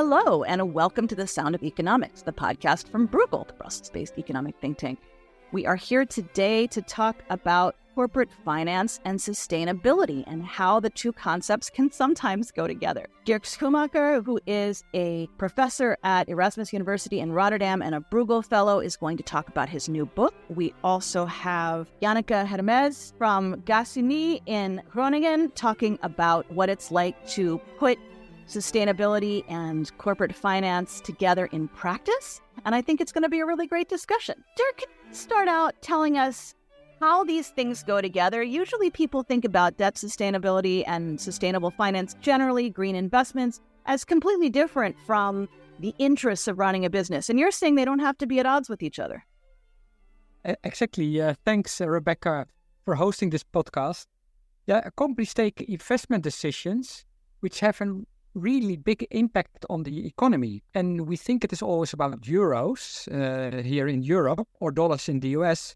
Hello, and welcome to The Sound of Economics, the podcast from Bruegel, the Brussels-based economic think tank. We are here today to talk about corporate finance and sustainability and how the two concepts can sometimes go together. Dirk Schumacher, who is a professor at Erasmus University in Rotterdam and a Bruegel Fellow, is going to talk about his new book. We also have Janneke Hermes from Gasunie in Groningen talking about what it's like to put sustainability and corporate finance together in practice. And I think it's going to be a really great discussion. Dirk, can you start out telling us how these things go together? Usually people think about debt sustainability and sustainable finance, generally green investments, as completely different from the interests of running a business. And you're saying they don't have to be at odds with each other. Exactly. Thanks, Rebecca, for hosting this podcast. Companies take investment decisions which have a really big impact on the economy. And we think it is always about euros here in Europe or dollars in the US.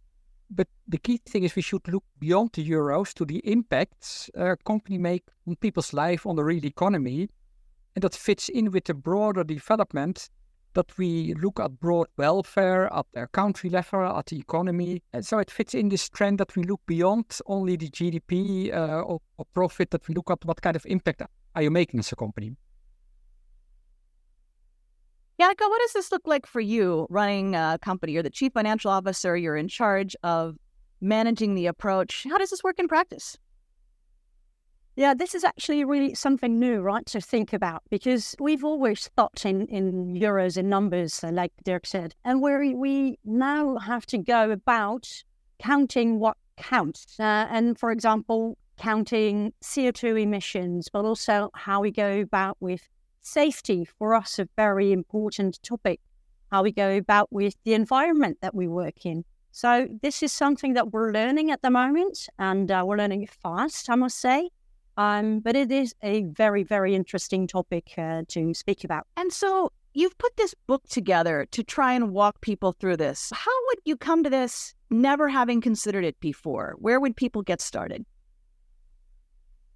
But the key thing is we should look beyond the euros to the impacts a company make on people's life, on the real economy. And that fits in with the broader development that we look at broad welfare, at the country level, at the economy. And so it fits in this trend that we look beyond only the GDP or profit, that we look at what kind of impact are you making as a company. Janneke, what does this look like for you running a company? You're the chief financial officer. You're in charge of managing the approach. How does this work in practice? Yeah, this is actually really something new, right, to think about, because we've always thought in euros and numbers, like Dirk said, and where we now have to go about counting what counts. And for example, counting CO2 emissions, but also how we go about with safety, for us a very important topic, how we go about with the environment that we work in. So this is something that we're learning at the moment, and we're learning fast, I must say. But it is a very, very interesting topic to speak about. And so you've put this book together to try and walk people through this. How would you come to this never having considered it before? Where would people get started?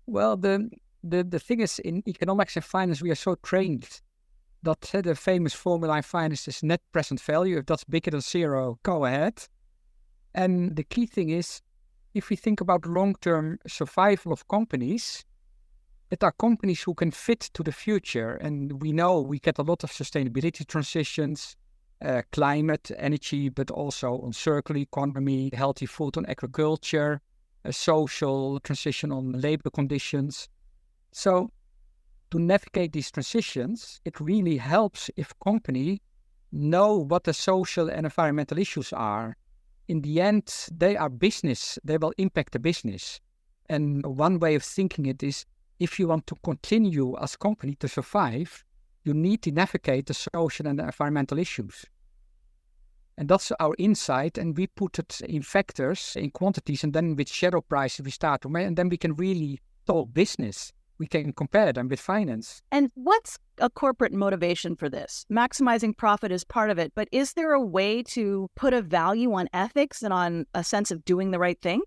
Well, the thing is, in economics and finance, we are so trained that the famous formula in finance is net present value. If that's bigger than zero, go ahead. And the key thing is, if we think about long-term survival of companies, it are companies who can fit to the future. And we know we get a lot of sustainability transitions, climate, energy, but also on circular economy, healthy food and agriculture, a social transition on labor conditions. So to navigate these transitions, it really helps if company know what the social and environmental issues are. In the end, they are business. They will impact the business. And one way of thinking it is, if you want to continue as a company to survive, you need to navigate the social and environmental issues. And that's our insight, and we put it in factors, in quantities, and then with share prices we start to measure, and then we can really talk business. We can compare them with finance. And what's a corporate motivation for this? Maximizing profit is part of it, but is there a way to put a value on ethics and on a sense of doing the right thing?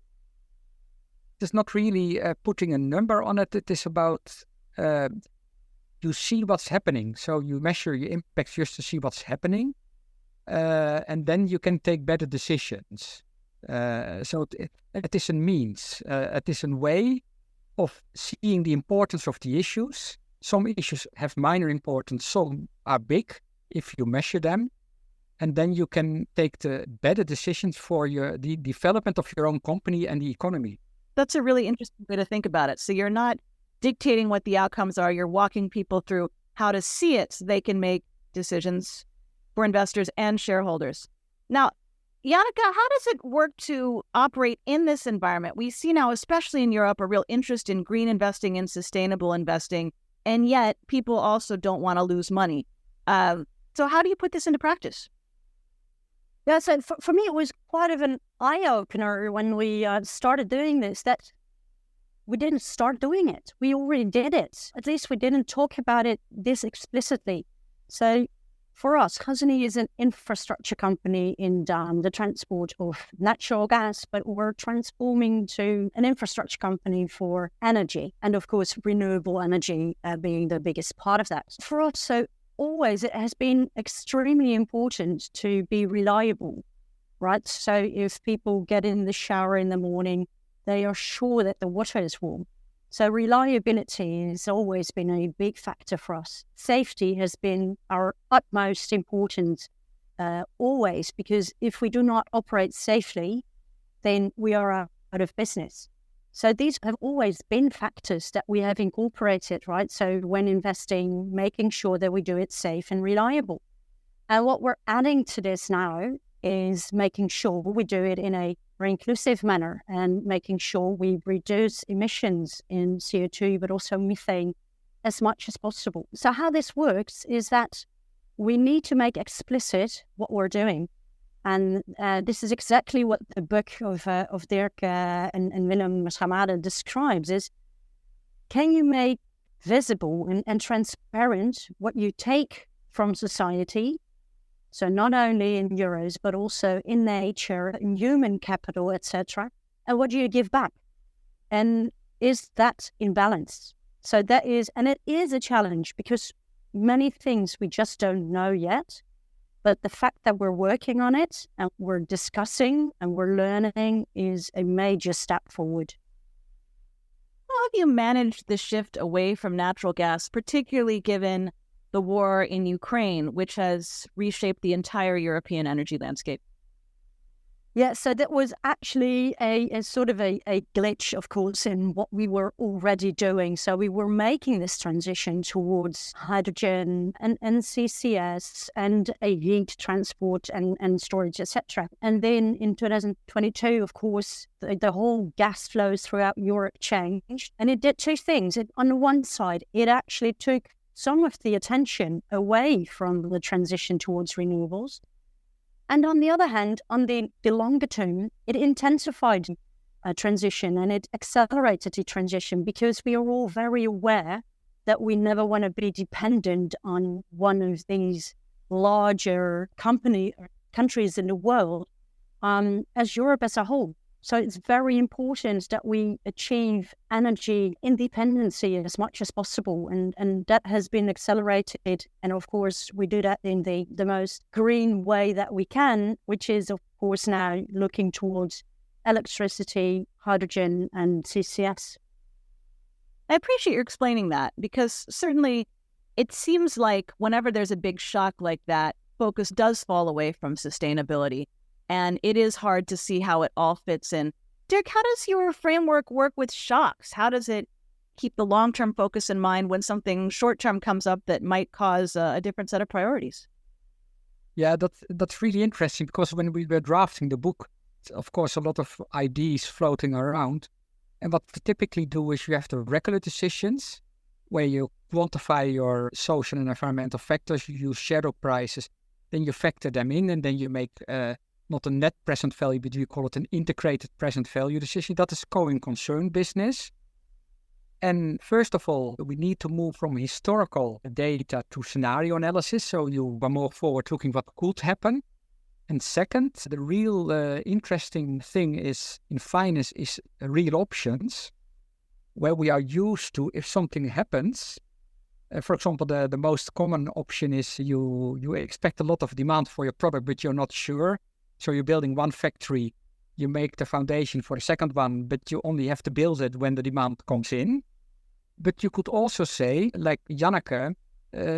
It's not really putting a number on it. It is about you see what's happening. So you measure your impact just to see what's happening. And then you can take better decisions. So it is a means. It is a way of seeing the importance of the issues. Some issues have minor importance, some are big if you measure them. And then you can take the better decisions for the development of your own company and the economy. That's a really interesting way to think about it. So you're not dictating what the outcomes are. You're walking people through how to see it so they can make decisions for investors and shareholders. Now, Janneke, how does it work to operate in this environment? We see now, especially in Europe, a real interest in green investing and sustainable investing, and yet people also don't want to lose money. So how do you put this into practice? Yeah, so for me, it was quite of an eye-opener when we started doing this, that we didn't start doing it. We already did it. At least we didn't talk about it this explicitly. So for us, Gasunie is an infrastructure company in the transport of natural gas, but we're transforming to an infrastructure company for energy. And of course, renewable energy being the biggest part of that. For us, so it has been extremely important to be reliable, right? So if people get in the shower in the morning, they are sure that the water is warm. So reliability has always been a big factor for us. Safety has been our utmost importance always, because if we do not operate safely, then we are out of business. So these have always been factors that we have incorporated, right? So when investing, making sure that we do it safe and reliable. And what we're adding to this now is making sure we do it in a very inclusive manner and making sure we reduce emissions in CO2, but also methane as much as possible. So how this works is that we need to make explicit what we're doing. And this is exactly what the book of Dirk and Willem Schamade describes is, can you make visible and transparent what you take from society? So not only in euros, but also in nature, in human capital, etc. And what do you give back? And is that in balance? So that is, and it is a challenge because many things we just don't know yet. But the fact that we're working on it and we're discussing and we're learning is a major step forward. How have you managed the shift away from natural gas, particularly given the war in Ukraine, which has reshaped the entire European energy landscape? Yeah, so that was actually a sort of a glitch, of course, in what we were already doing. So we were making this transition towards hydrogen and CCS and a heat transport and storage, etc. And then in 2022, of course, the whole gas flows throughout Europe changed. And it did two things. On the one side, it actually took some of the attention away from the transition towards renewables. And on the other hand, on the longer term, it intensified a transition and it accelerated the transition because we are all very aware that we never want to be dependent on one of these larger countries in the world as Europe as a whole. So it's very important that we achieve energy independency as much as possible. And that has been accelerated. And of course, we do that in the most green way that we can, which is, of course, now looking towards electricity, hydrogen, and CCS. I appreciate you explaining that because certainly it seems like whenever there's a big shock like that, focus does fall away from sustainability. And it is hard to see how it all fits in. Dirk, how does your framework work with shocks? How does it keep the long-term focus in mind when something short-term comes up that might cause a different set of priorities? Yeah, that's really interesting because when we were drafting the book, of course, a lot of ideas floating around. And what we typically do is you have the regular decisions where you quantify your social and environmental factors, you use shadow prices, then you factor them in, and then you make not a net present value, but we call it an integrated present value decision. That is going concern business. And first of all, we need to move from historical data to scenario analysis. So you are more forward looking what could happen. And second, the real interesting thing is in finance is real options, where we are used to if something happens. For example, the most common option is you expect a lot of demand for your product, but you're not sure. So you're building one factory, you make the foundation for the second one, but you only have to build it when the demand comes in. But you could also say, like Janneke,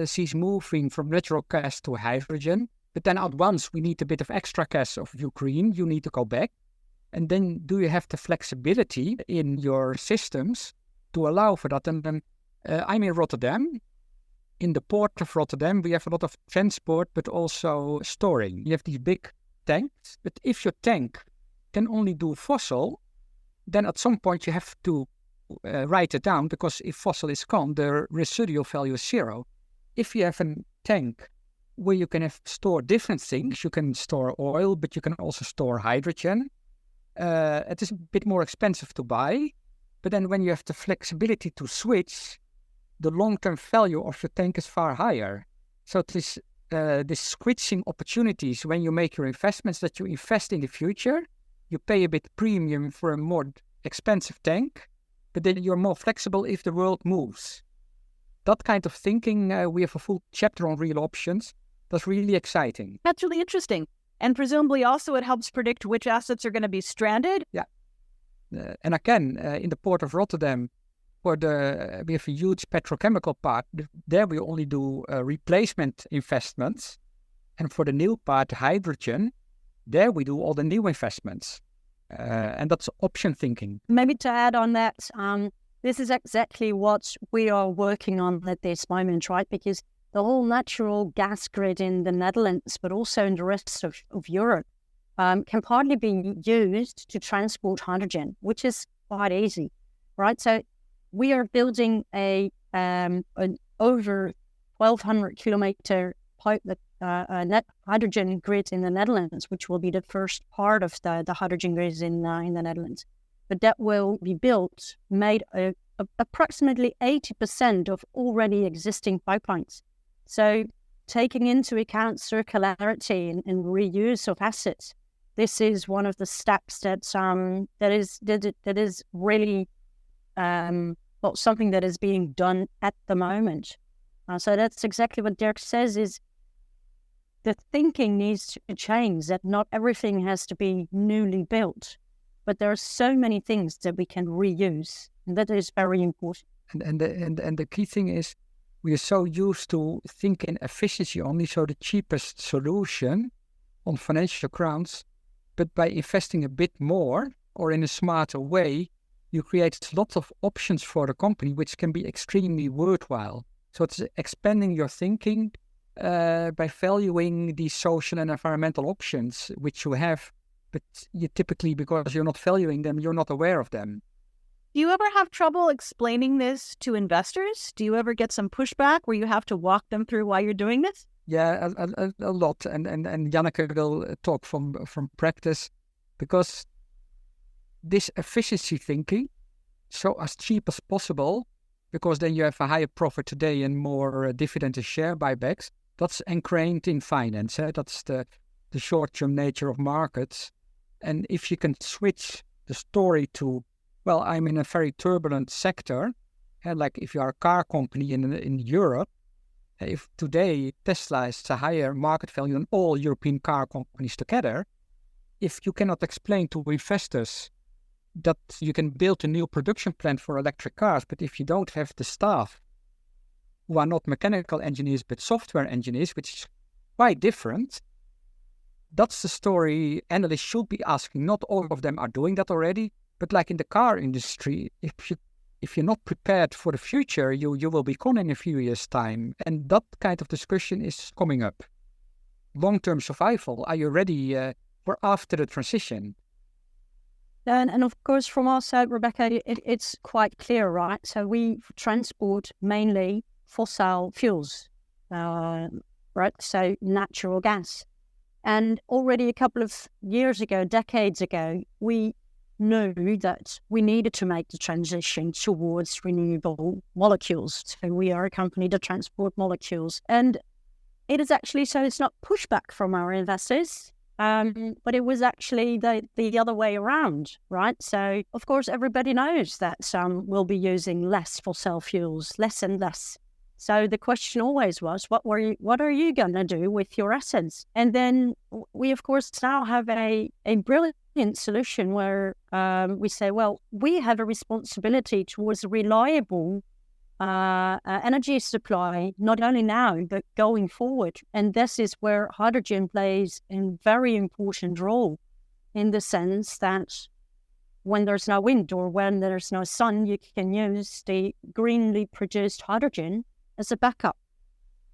she's moving from natural gas to hydrogen, but then at once we need a bit of extra gas of Ukraine, you need to go back. And then do you have the flexibility in your systems to allow for that? And then I'm in Rotterdam. In the port of Rotterdam, we have a lot of transport, but also storing. You have these big tanks, but if your tank can only do fossil, then at some point you have to write it down because if fossil is gone, the residual value is zero. If you have a tank where you can have store different things, you can store oil, but you can also store hydrogen. It is a bit more expensive to buy, but then when you have the flexibility to switch, the long-term value of your tank is far higher. So it is this switching opportunities when you make your investments that you invest in the future, you pay a bit premium for a more expensive tank, but then you're more flexible if the world moves. that kind of thinking, we have a full chapter on real options. That's really exciting. That's really interesting. And presumably also it helps predict which assets are going to be stranded. Yeah. And again, in the port of Rotterdam, we have a huge petrochemical part. There we only do replacement investments. And for the new part, hydrogen, there we do all the new investments. And that's option thinking. Maybe to add on that, this is exactly what we are working on at this moment, right? Because the whole natural gas grid in the Netherlands, but also in the rest of Europe, can partly be used to transport hydrogen, which is quite easy, right? So we are building an over 1,200 kilometer pipe, net hydrogen grid in the Netherlands, which will be the first part of the hydrogen grids in the Netherlands. But that will be built, made approximately 80% of already existing pipelines. So taking into account circularity and reuse of assets, this is one of the steps that is really something that is being done at the moment. So that's exactly what Dirk says, is the thinking needs to change, that not everything has to be newly built, but there are so many things that we can reuse, and that is very important. And the key thing is, we are so used to thinking efficiency only, so the cheapest solution on financial grounds, but by investing a bit more or in a smarter way, you create lots of options for the company, which can be extremely worthwhile. So it's expanding your thinking by valuing these social and environmental options which you have, but you typically, because you're not valuing them, you're not aware of them. Do you ever have trouble explaining this to investors? Do you ever get some pushback where you have to walk them through why you're doing this? Yeah, a lot. And Janneke will talk from practice, because this efficiency thinking, so as cheap as possible, because then you have a higher profit today and more dividend and share buybacks, that's ingrained in finance. That's the short-term nature of markets. And if you can switch the story to, well, I'm in a very turbulent sector, like if you are a car company in Europe, if today Tesla is a higher market value than all European car companies together, if you cannot explain to investors that you can build a new production plant for electric cars, but if you don't have the staff who are not mechanical engineers but software engineers, which is quite different, that's the story analysts should be asking. Not all of them are doing that already, but like in the car industry, if you're not prepared for the future, you will be gone in a few years' time. And that kind of discussion is coming up. Long-term survival, are you ready for after the transition? And of course, from our side, Rebecca, it's quite clear, right? So we transport mainly fossil fuels, right? So natural gas. And already a couple of years ago, decades ago, we knew that we needed to make the transition towards renewable molecules. So we are a company that transport molecules. And it is actually, so it's not pushback from our investors, but it was actually the other way around, right? So, of course, everybody knows that we'll be using less fossil fuels, less and less. So the question always was, what are you going to do with your assets? And then we, of course, now have a brilliant solution where we say, well, we have a responsibility towards a reliable energy supply, not only now, but going forward. And this is where hydrogen plays a very important role, in the sense that when there's no wind or when there's no sun, you can use the greenly produced hydrogen as a backup.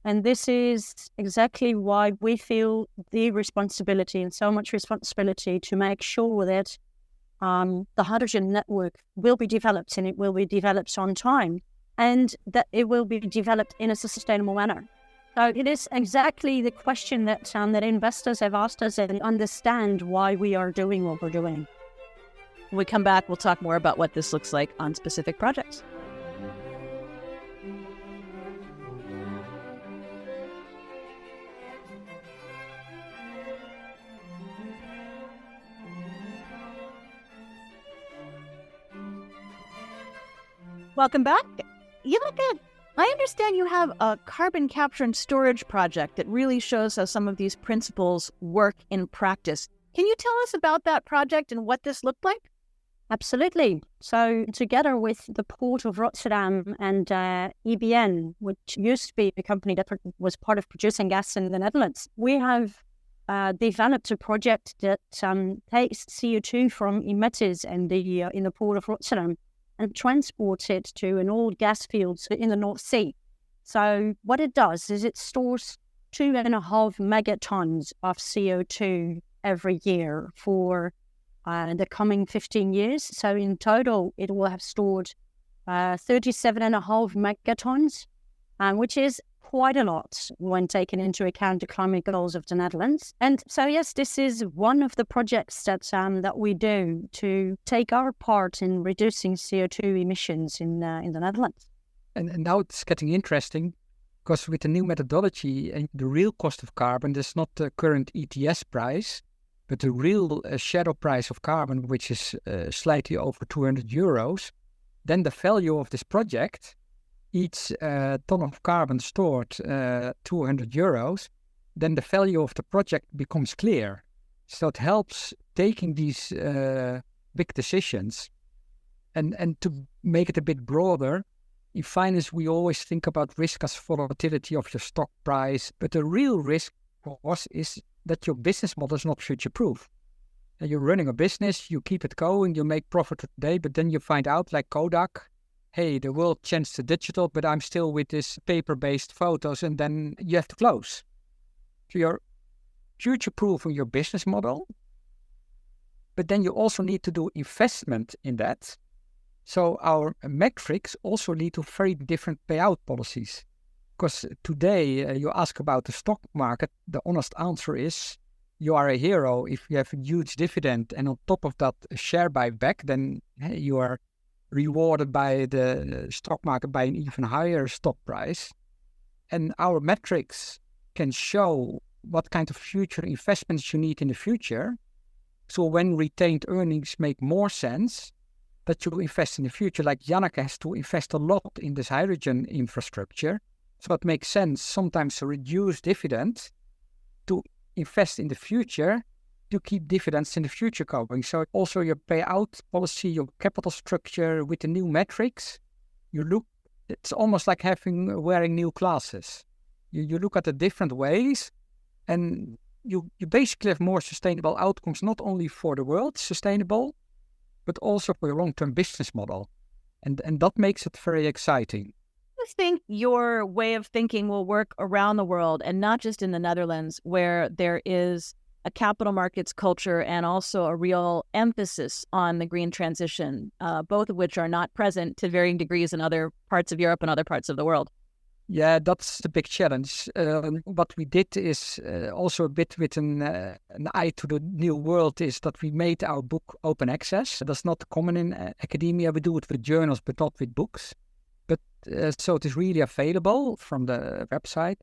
And this is exactly why we feel the responsibility, and so much responsibility, to make sure that the hydrogen network will be developed, and it will be developed on time, and that it will be developed in a sustainable manner. So it is exactly the question that investors have asked us, and understand why we are doing what we're doing. When we come back, we'll talk more about what this looks like on specific projects. Welcome back. Janneke, I understand you have a carbon capture and storage project that really shows how some of these principles work in practice. Can you tell us about that project and what this looked like? Absolutely. So together with the Port of Rotterdam and EBN, which used to be a company that was part of producing gas in the Netherlands, we have developed a project that takes CO2 from emitters in the Port of Rotterdam and transports it to an old gas fields in the North Sea. So what it does is it stores 2.5 megatons of CO2 every year for the coming 15 years. So in total, it will have stored 37.5 megatons, which is quite a lot when taking into account the climate goals of the Netherlands. And so, yes, this is one of the projects that we do to take our part in reducing CO2 emissions in the Netherlands. And now it's getting interesting because with the new methodology and the real cost of carbon, there's not the current ETS price, but the real shadow price of carbon, which is slightly over 200 euros, then the value of this project, each ton of carbon stored 200 euros, then the value of the project becomes clear. So it helps taking these big decisions. And to make it a bit broader, in finance, we always think about risk as volatility of your stock price, but the real risk, of course, is that your business model is not future-proof. You're running a business, you keep it going, you make profit today, but then you find out, like Kodak, hey, the world changed to digital, but I'm still with this paper-based photos, and then you have to close. So you're future-proofing your business model, but then you also need to do investment in that. So our metrics also lead to very different payout policies. Because today you ask about the stock market, the honest answer is you are a hero if you have a huge dividend and on top of that a share buyback, then you are rewarded by the stock market by an even higher stock price. And our metrics can show what kind of future investments you need in the future. So when retained earnings make more sense, that you invest in the future, like Janneke has to invest a lot in this hydrogen infrastructure. So it makes sense sometimes to reduce dividends to invest in the future to keep dividends in the future going. So also your payout policy, your capital structure with the new metrics, it's almost like wearing new glasses. You look at the different ways and you basically have more sustainable outcomes, not only for the world sustainable, but also for your long-term business model. And that makes it very exciting. I think your way of thinking will work around the world and not just in the Netherlands, where there is a capital markets culture and also a real emphasis on the green transition, both of which are not present to varying degrees in other parts of Europe and other parts of the world. Yeah, that's the big challenge. What we did is also a bit with an eye to the new world is that we made our book open access. That's not common in academia. We do it with journals, but not with books. But so it is really available from the website.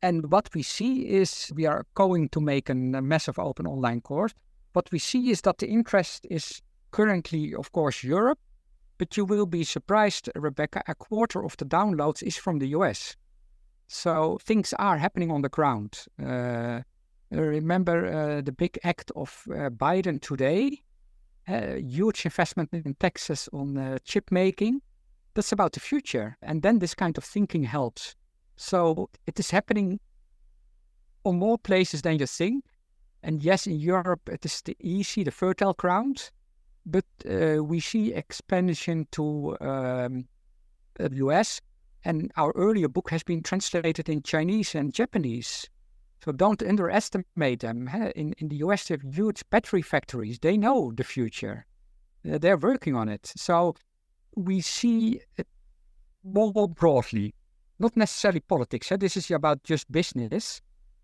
And what we see is we are going to make a massive open online course. What we see is that the interest is currently, of course, Europe. But you will be surprised, Rebecca, a quarter of the downloads is from the US. So things are happening on the ground. Remember the big act of Biden today, huge investment in Texas on chip making. That's about the future. And then this kind of thinking helps. So it is happening on more places than you think. And yes, in Europe, it is the fertile ground. But we see expansion to the US. And our earlier book has been translated in Chinese and Japanese. So don't underestimate them. In the US, they have huge battery factories. They know the future. They're working on it. So we see it more broadly, not necessarily politics. This is about just business.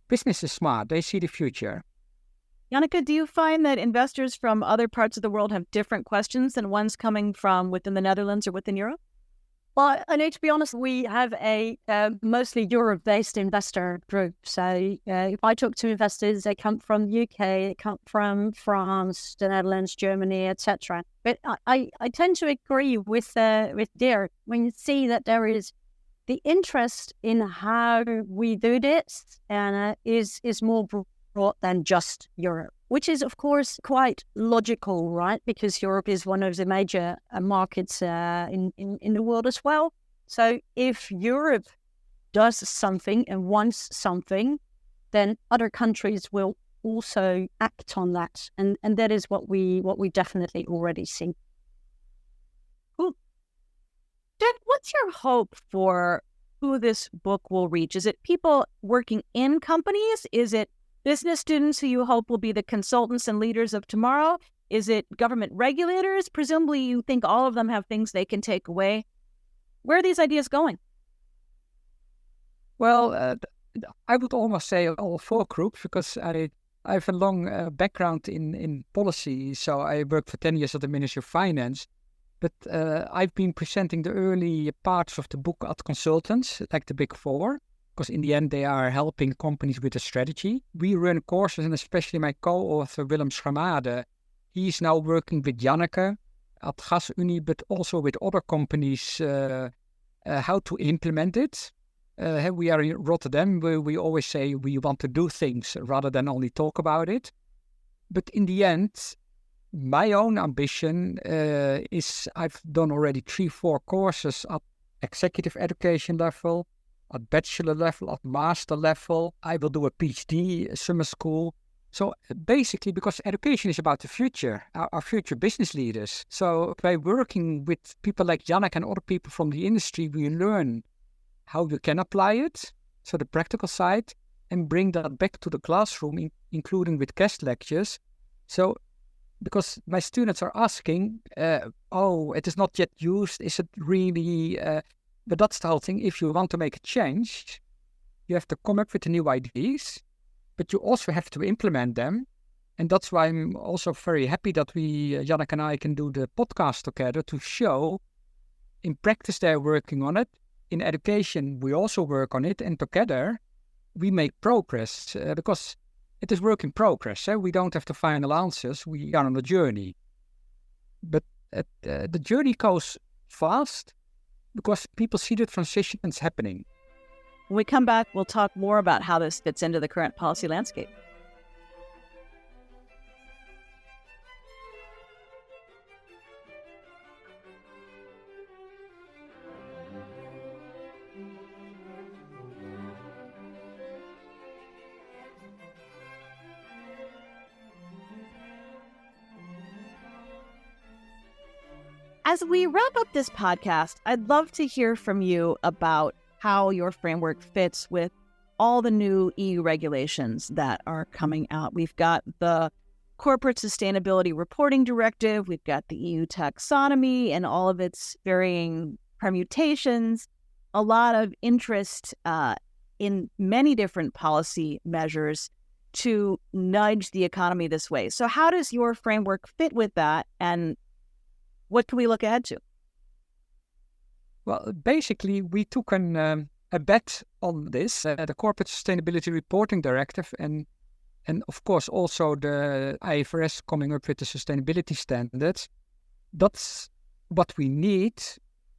Business is smart. They see the future. Janneke, do you find that investors from other parts of the world have different questions than ones coming from within the Netherlands or within Europe? Well, I need to be honest, we have a mostly Europe-based investor group. So if I talk to investors, they come from the UK, they come from France, the Netherlands, Germany, etc. But I tend to agree with Dirk when you see that there is the interest in how we do this is more broad than just Europe, which is, of course, quite logical, right? Because Europe is one of the major markets in the world as well. So if Europe does something and wants something, then other countries will also act on that. And that is what we definitely already see. Cool. Jen, what's your hope for who this book will reach? Is it people working in companies? Is it business students who you hope will be the consultants and leaders of tomorrow? Is it government regulators? Presumably you think all of them have things they can take away. Where are these ideas going? Well, I would almost say all four groups, because I have a long background in policy. So I worked for 10 years at the Ministry of Finance. But I've been presenting the early parts of the book at consultants, like the Big Four, because in the end they are helping companies with a strategy. We run courses, and especially my co-author Willem Schamade, he's now working with Janneke at GasUnie, but also with other companies, how to implement it. We are in Rotterdam, where we always say we want to do things rather than only talk about it. But in the end, my own ambition is I've done already 3-4 courses at executive education level, at bachelor level, at master level. I will do a PhD summer school. So basically, because education is about the future, our future business leaders. So by working with people like Janneke and other people from the industry, we learn how you can apply it, so the practical side, and bring that back to the classroom, including with guest lectures. So because my students are asking, it is not yet used, is it really... But that's the whole thing. If you want to make a change, you have to come up with the new ideas, but you also have to implement them. And that's why I'm also very happy that Janneke and I, can do the podcast together to show in practice they're working on it. In education, we also work on it, and together we make progress because it is work in progress. We don't have the final answers. We are on a journey. But the journey goes fast because people see the transitions happening. When we come back, we'll talk more about how this fits into the current policy landscape. As we wrap up this podcast, I'd love to hear from you about how your framework fits with all the new EU regulations that are coming out. We've got the Corporate Sustainability Reporting Directive, we've got the EU taxonomy and all of its varying permutations, a lot of interest in many different policy measures to nudge the economy this way. So how does your framework fit with that, and what can we look ahead to? Well, basically, we took a bet on this, the Corporate Sustainability Reporting Directive, and of course also the IFRS coming up with the sustainability standards. That's what we need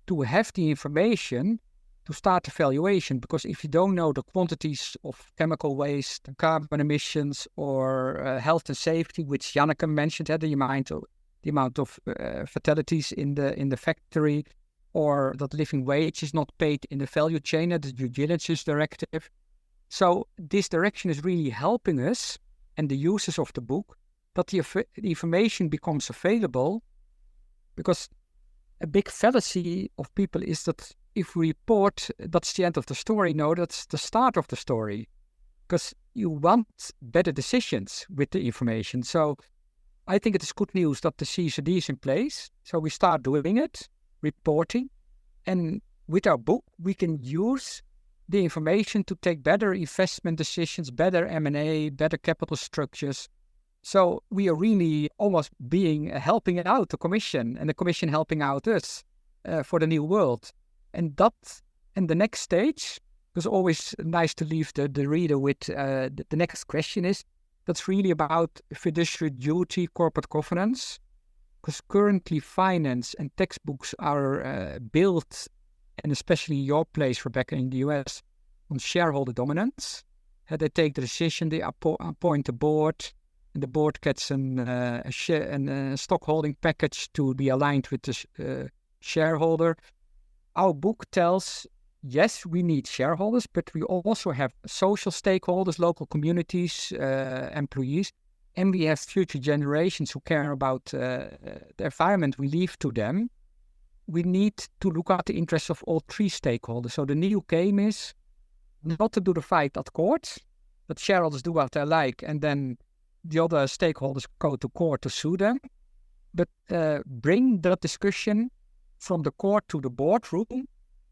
to have the information to start evaluation, because if you don't know the quantities of chemical waste, carbon emissions, or health and safety, which Janneke mentioned, the amount of fatalities in the factory, or that living wage is not paid in the value chain, the due diligence directive. So this direction is really helping us and the users of the book, that the information becomes available, because a big fallacy of people is that if we report, that's the end of the story. No, that's the start of the story, because you want better decisions with the information. So I think it is good news that the CSRD is in place. So we start doing it, reporting, and with our book, we can use the information to take better investment decisions, better M&A, better capital structures. So we are really almost helping it out, the Commission, and the Commission helping out us for the new world. And the next stage, it's always nice to leave the reader with the next question is, that's really about fiduciary duty, corporate governance, because currently finance and textbooks are built and especially your place, Rebecca, in the US, on shareholder dominance. They take the decision, they appoint a board, and the board gets a stock holding package to be aligned with the shareholder. Our book tells, yes, we need shareholders, but we also have social stakeholders, local communities, employees, and we have future generations who care about the environment we leave to them. We need to look at the interests of all three stakeholders. So the new game is not to do the fight at court, but shareholders do what they like, and then the other stakeholders go to court to sue them, but bring that discussion from the court to the boardroom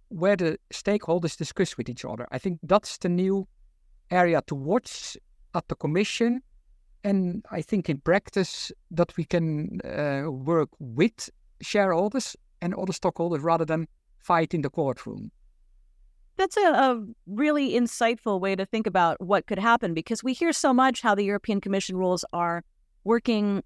where the stakeholders discuss with each other. I think that's the new area to watch at the Commission. And I think in practice that we can work with shareholders and other stockholders rather than fight in the courtroom. That's a really insightful way to think about what could happen, because we hear so much how the European Commission rules are working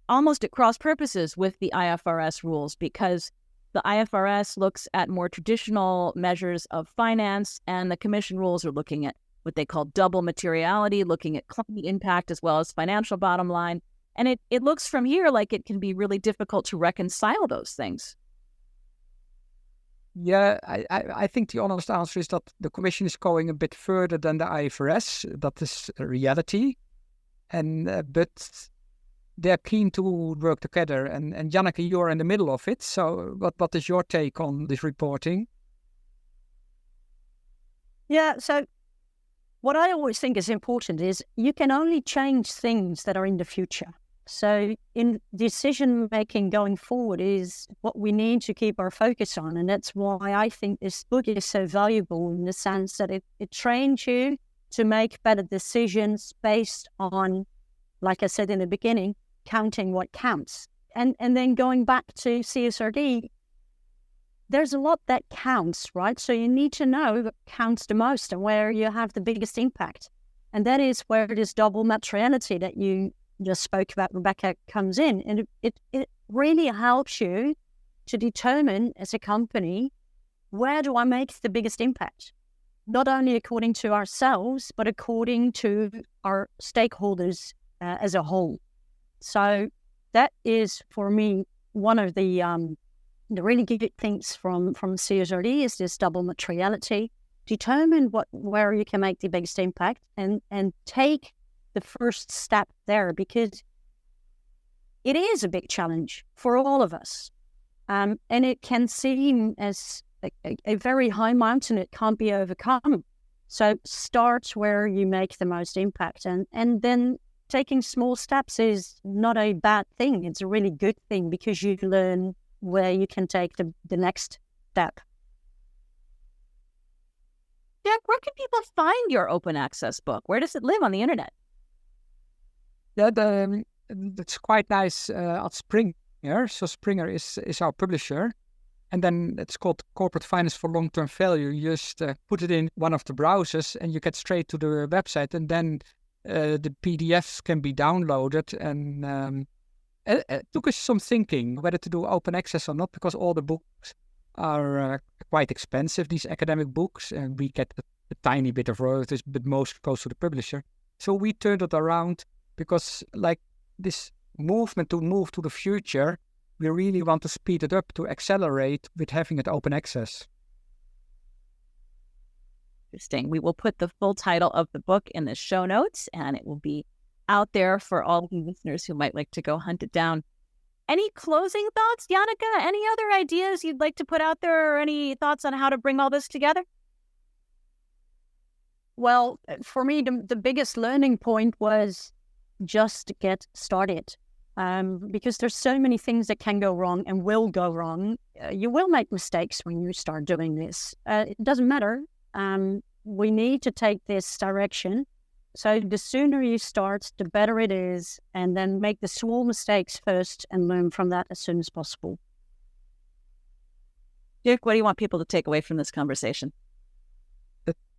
almost at cross purposes with the IFRS rules, because the IFRS looks at more traditional measures of finance, and the Commission rules are looking at what they call double materiality, looking at climate impact as well as financial bottom line. And it looks from here like it can be really difficult to reconcile those things. Yeah, I think the honest answer is that the Commission is going a bit further than the IFRS. That is a reality. But they're keen to work together. And Janneke, you're in the middle of it. So what is your take on this reporting? Yeah, so what I always think is important is you can only change things that are in the future. So in decision-making going forward is what we need to keep our focus on. And that's why I think this book is so valuable in the sense that it trains you to make better decisions based on, like I said in the beginning, counting what counts. And then going back to CSRD, there's a lot that counts, right? So you need to know what counts the most and where you have the biggest impact. And that is where this double materiality that you just spoke about, Rebecca, comes in. And it really helps you to determine as a company, where do I make the biggest impact? Not only according to ourselves, but according to our stakeholders as a whole. So that is, for me, one of the really good things from CSRD is this double materiality. Determine where you can make the biggest impact and take the first step there, because it is a big challenge for all of us. And it can seem as a very high mountain. It can't be overcome. So start where you make the most impact. And then taking small steps is not a bad thing. It's a really good thing because you learn where you can take the next step. Jack, where can people find your open access book? Where does it live on the internet? Yeah, it's quite nice at Springer. So Springer is our publisher. And then it's called Corporate Finance for Long-Term Value. You just put it in one of the browsers and you get straight to the website. And then the PDFs can be downloaded. And it took us some thinking whether to do open access or not, because all the books are quite expensive, these academic books. And we get a tiny bit of royalties, but most goes to the publisher. So we turned it around because like this movement to move to the future, we really want to speed it up, to accelerate with having it open access. Interesting. We will put the full title of the book in the show notes, and it will be out there for all of you listeners who might like to go hunt it down. Any closing thoughts, Janneke? Any other ideas you'd like to put out there, or any thoughts on how to bring all this together? Well, for me, the biggest learning point was just get started. Because there's so many things that can go wrong and will go wrong. You will make mistakes when you start doing this. It doesn't matter. We need to take this direction. So the sooner you start, the better it is. And then make the small mistakes first and learn from that as soon as possible. Dirk, what do you want people to take away from this conversation?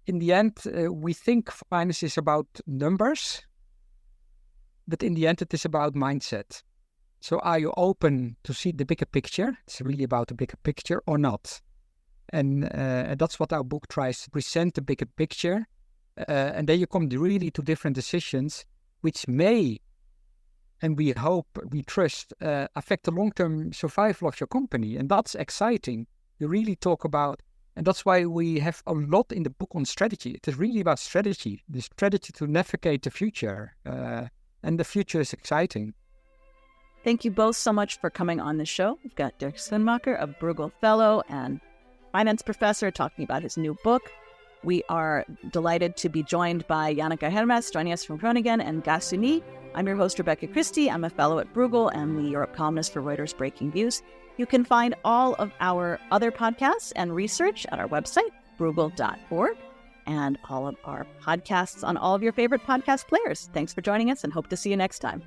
In the end, we think finance is about numbers. But in the end, it is about mindset. So are you open to see the bigger picture? It's really about the bigger picture or not? And that's what our book tries to present, the bigger picture. And then you come really to different decisions, which may, and we hope, we trust, affect the long-term survival of your company. And that's exciting. You really talk about, and that's why we have a lot in the book on strategy. It is really about strategy, the strategy to navigate the future. And the future is exciting. Thank you both so much for coming on the show. We've got Dirk Schoenmaker, a Bruegel Fellow and finance professor, talking about his new book. We are delighted to be joined by Janneke Hermes, joining us from Groningen, and Gasuni. I'm your host, Rebecca Christie. I'm a fellow at Bruegel and the Europe columnist for Reuters Breaking Views. You can find all of our other podcasts and research at our website, bruegel.org, and all of our podcasts on all of your favorite podcast players. Thanks for joining us and hope to see you next time.